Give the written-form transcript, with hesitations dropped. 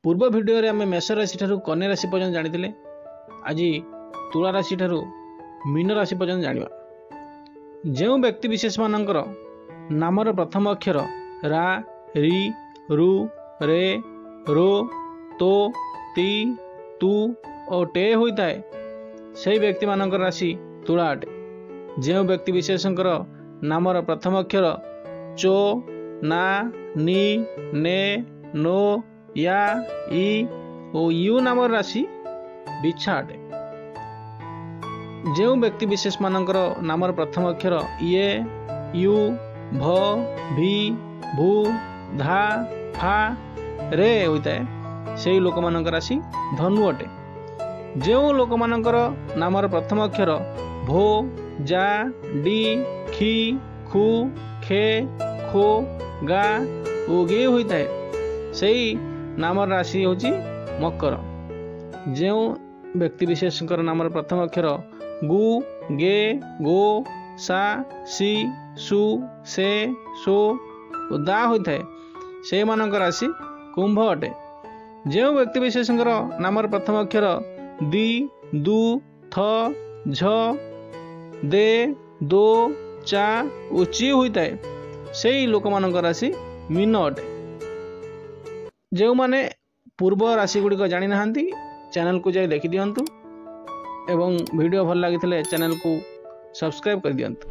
पूर्व भिडियो रे आम मेष राशि ठारू कन्या राशि पर्यंत जानी आज तुला राशि ठारू मीन राशि पर्यंत जानिबा। जो व्यक्ति विशेष मानकर नामर प्रथम अक्षर रा री रु रे रो तो ती तू और टे होता है से व्यक्ति मानकर राशि तुला अटे। जो व्यक्ति विशेष नामर प्रथम अक्षर चो ना नी ने नो या ई ओ यू नामर राशि बिछा अटे। जो व्यक्ति विशेष मानकर नामर प्रथम अक्षर ये यू भ भी भू धा फा रे होता है से लोक मानकर राशि धनु अटे। जो लोक मानकर नामर प्रथम अक्षर भो जा डी खी खू खे खो गा गे होता है से नामर राशि होची मकर। जो व्यक्ति विशेष नामर प्रथम अक्षर गु गे गो सा सी सु से सो दा होता है से मानक राशि कुंभ अटे। जो व्यक्ति विशेष नामर प्रथम अक्षर दी दु थ झ दे दो चा उची होता है से लोक मानक राशि मीन अटे। जो माने पूर्व राशि गुड़िक जानी ना चैनल को जाई देखि दियंतु एवं वीडियो भल लगी चैनल को सब्सक्राइब कर दियंतु।